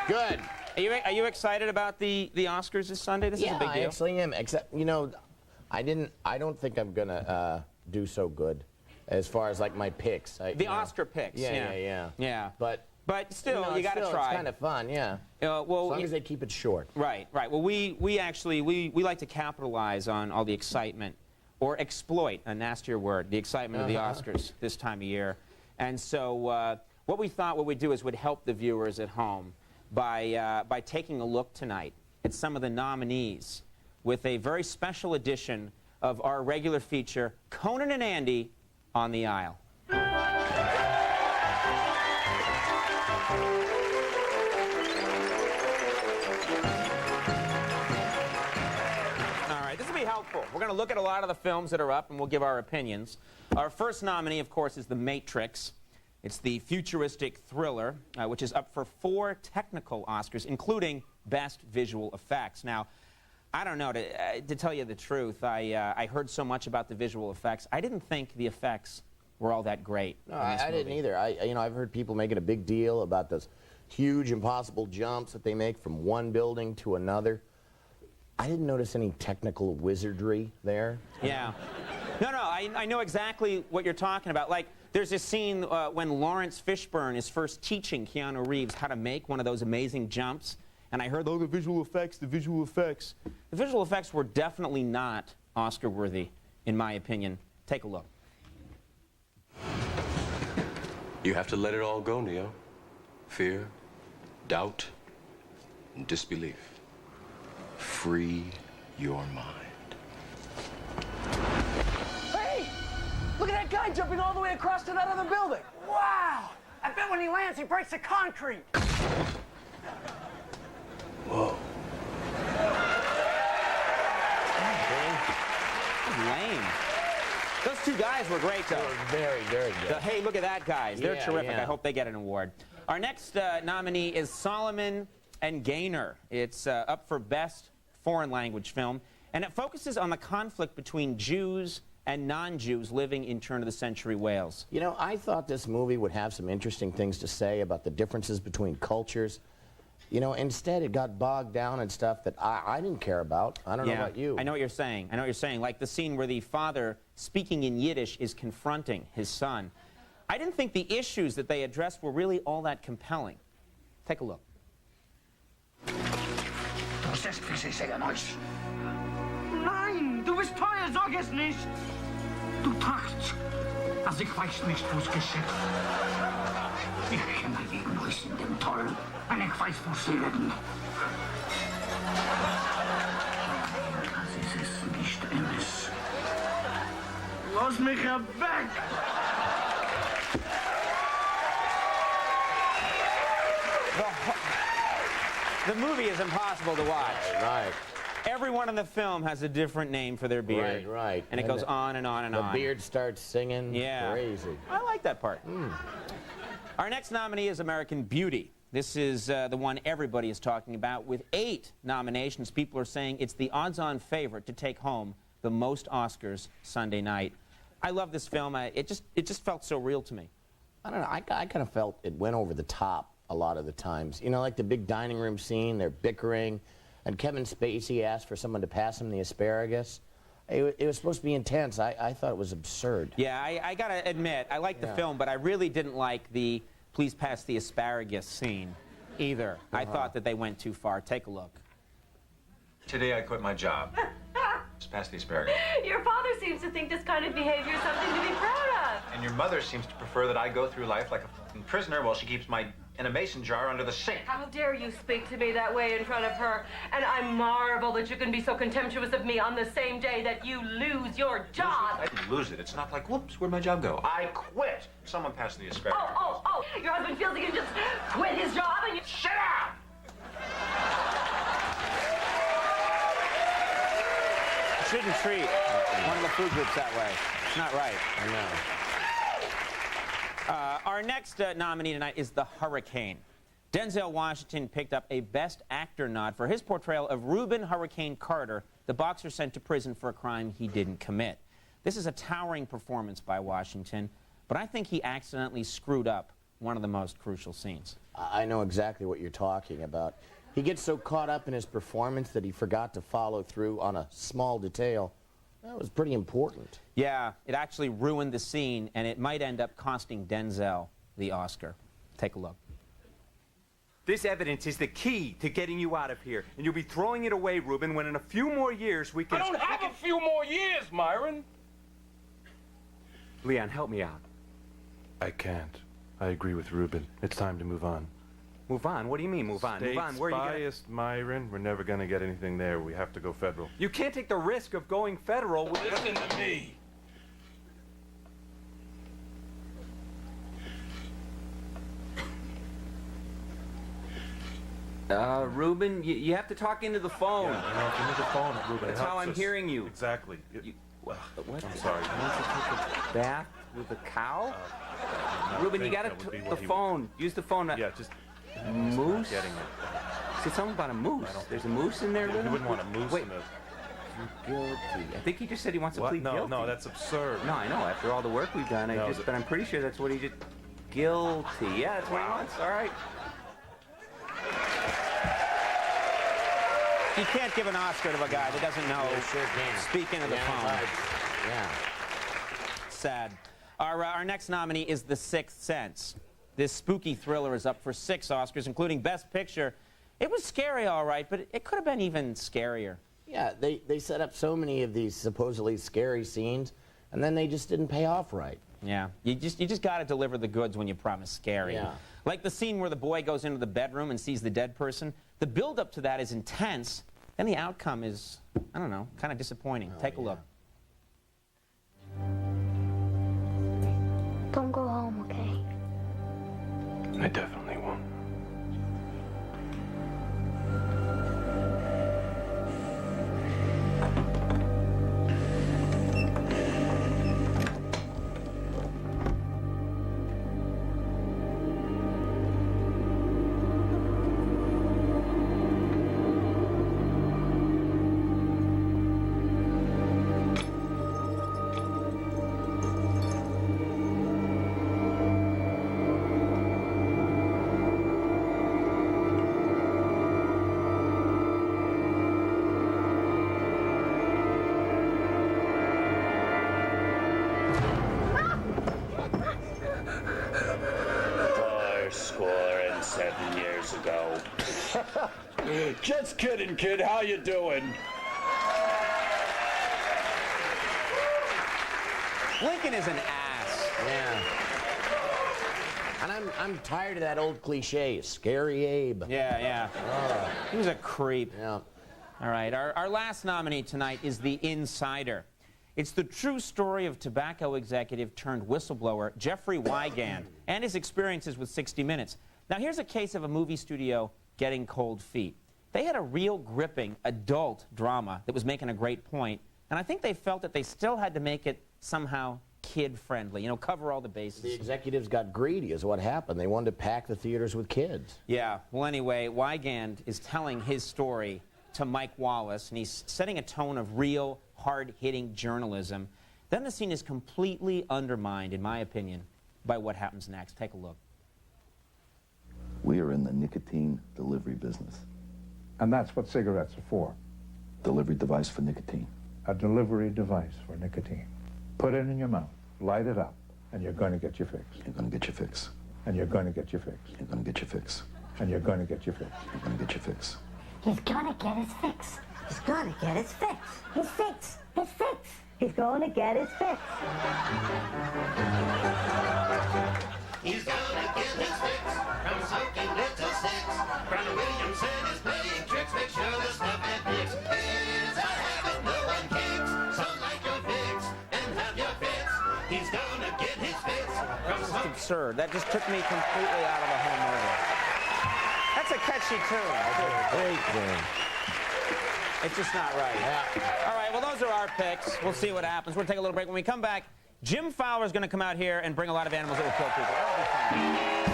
Good. Are you excited about the Oscars this Sunday? This is a big deal. I actually am. Except, you know, I don't think I'm gonna do so good as far as like my picks. Oscar picks. Yeah. But still, you got to try. It's kind of fun, yeah. Well, as long as they keep it short. Right. Well, we actually like to capitalize on all the excitement, or exploit, a nastier word, the excitement of the Oscars this time of year. And so what we thought we'd do is would help the viewers at home by taking a look tonight at some of the nominees with a very special edition of our regular feature, Conan and Andy on the Aisle. Helpful. We're going to look at a lot of the films that are up, and we'll give our opinions. Our first nominee, of course, is The Matrix. It's the futuristic thriller, which is up for 4 technical Oscars, including Best Visual Effects. Now, I don't know, to tell you the truth, I heard so much about the visual effects. I didn't think the effects were all that great. No, I didn't either. I've heard people making a big deal about those huge, impossible jumps that they make from one building to another. I didn't notice any technical wizardry there. Yeah. No, I know exactly what you're talking about. Like, there's this scene when Lawrence Fishburne is first teaching Keanu Reeves how to make one of those amazing jumps, and I heard, oh, the visual effects. The visual effects were definitely not Oscar-worthy, in my opinion. Take a look. You have to let it all go, Neo. Fear, doubt, and disbelief. Free your mind. Hey! Look at that guy jumping all the way across to that other building. Wow! I bet when he lands, he breaks the concrete. Whoa. Lame. Those 2 guys were great, though. They were very, very good. Hey, look at that, guys. They're terrific. Yeah. I hope they get an award. Our next nominee is Solomon and Gaynor. It's up for Best Foreign Language Film, and it focuses on the conflict between Jews and non-Jews living in turn-of-the-century Wales. You know, I thought this movie would have some interesting things to say about the differences between cultures. You know, instead it got bogged down in stuff that I didn't care about. I don't know about you. I know what you're saying. Like the scene where the father, speaking in Yiddish, is confronting his son. I didn't think the issues that they addressed were really all that compelling. Take a look. Du sagst, wie sie sagen euch. Nein, du bist teuer, sag es nicht. Du dachtest, also ich weiß nicht, was geschieht. Ich kenne jeden Haus in dem Toll, und ich weiß, wo sie leben. Das ist es nicht, Emes. Lass mich weg! The movie is impossible to watch. Right. Everyone in the film has a different name for their beard. Right. And it goes on and on and on. The beard starts singing. Yeah. Crazy. I like that part. Our next nominee is American Beauty. This is the one everybody is talking about. With 8 nominations, people are saying it's the odds-on favorite to take home the most Oscars Sunday night. I love this film. It just felt so real to me. I don't know. I kind of felt it went over the top a lot of the times. You know, like the big dining room scene, they're bickering, and Kevin Spacey asked for someone to pass him the asparagus. It was supposed to be intense. I thought it was absurd. Yeah, I gotta admit, I liked the film, but I really didn't like the please pass the asparagus scene either. I thought that they went too far. Take a look. Today I quit my job. Just pass the asparagus. Your father seems to think this kind of behavior is something to be proud of. And your mother seems to prefer that I go through life like a f***ing prisoner while she keeps my in a mason jar under the sink. How dare you speak to me that way in front of her? And I marvel that you can be so contemptuous of me on the same day that you lose your job. I didn't lose it. It's not like, whoops, where'd my job go? I quit. Someone pass the asparagus. Oh. Your husband feels he can just quit his job and you... Sit down! Shouldn't treat one of the food groups that way. It's not right. I know. Our next nominee tonight is The Hurricane. Denzel Washington picked up a Best Actor nod for his portrayal of Reuben Hurricane Carter, the boxer sent to prison for a crime he didn't commit. This is a towering performance by Washington, but I think he accidentally screwed up one of the most crucial scenes. I know exactly what you're talking about. He gets so caught up in his performance that he forgot to follow through on a small detail. That was pretty important. Yeah, it actually ruined the scene, and it might end up costing Denzel the Oscar. Take a look. This evidence is the key to getting you out of here. And you'll be throwing it away, Reuben, when in a few more years we can... I don't have a few more years, Myron. Leon, help me out. I can't. I agree with Reuben. It's time to move on. Move on? What do you mean, move on? Move on. Where are you going? Biased, Myron. We're never going to get anything there. We have to go federal. You can't take the risk of going federal with... Listen to me. Reuben, you have to talk into the phone. Yeah, you know, if you need the phone, Reuben, That's it helps how I'm us. hearing you. Exactly. What? I'm sorry. You want to take a bath with a cow? I Reuben, you think gotta that would be the what he would- phone. Use the phone. Yeah, just Moose? getting it. Say something about a moose. There's a moose in there, You Reuben? wouldn't want a moose Wait. in the... Guilty. I think he just said he wants to What? plead No, guilty. no, that's absurd. No, I know. After all the work we've done, No, but I'm pretty sure that's what he just... Guilty. Yeah, that's what he wants. All right. You can't give an Oscar to a guy that doesn't know Sure can. speak into the phone. Right. Yeah. Sad. Our next nominee is The Sixth Sense. This spooky thriller is up for 6 Oscars, including Best Picture. It was scary, all right, but it could have been even scarier. Yeah, they set up so many of these supposedly scary scenes, and then they just didn't pay off right. Yeah, you just got to deliver the goods when you promise scary. Yeah. Like the scene where the boy goes into the bedroom and sees the dead person. The build-up to that is intense, then the outcome is, I don't know, kind of disappointing. Take a look. Don't go home, okay? I definitely won't. Just kidding, kid. How you doing? Lincoln is an ass. Yeah. And I'm tired of that old cliche, Scary Abe. Yeah. He was a creep. Yeah. All right, our last nominee tonight is The Insider. It's the true story of tobacco executive turned whistleblower Jeffrey Wigand and his experiences with 60 Minutes. Now, here's a case of a movie studio getting cold feet. They had a real gripping adult drama that was making a great point, and I think they felt that they still had to make it somehow kid-friendly, you know, cover all the bases. The executives got greedy is what happened. They wanted to pack the theaters with kids. Yeah, well, anyway, Wigand is telling his story to Mike Wallace, and he's setting a tone of real, hard-hitting journalism. Then the scene is completely undermined, in my opinion, by what happens next. Take a look. We are in the nicotine delivery business. And that's what cigarettes are for. Delivery device for nicotine. A delivery device for nicotine. Put it in your mouth, light it up, and you're going to get your fix. You're going to get your fix. And you're going to get your fix. You're going to get your fix. And you're going to get your fix. You're going to get your fix. He's gonna get his fix. He's gonna get his fix. His fix. His fix. He's gonna get his fix. He's gonna get his fix from soaking wet to six. Brother Williamson is playing tricks. Make sure the stuff that mix is a habit no one kicks. So like your fix and have your fix. He's gonna get his fix from That's absurd. That just took me completely out of the whole movie. That's a catchy tune. Great thing. It's just not right. Yeah. All right, well, those are our picks. We'll see what happens. We'll take a little break. When we come back, Jim Fowler is going to come out here and bring a lot of animals that will kill people. That'll be fun.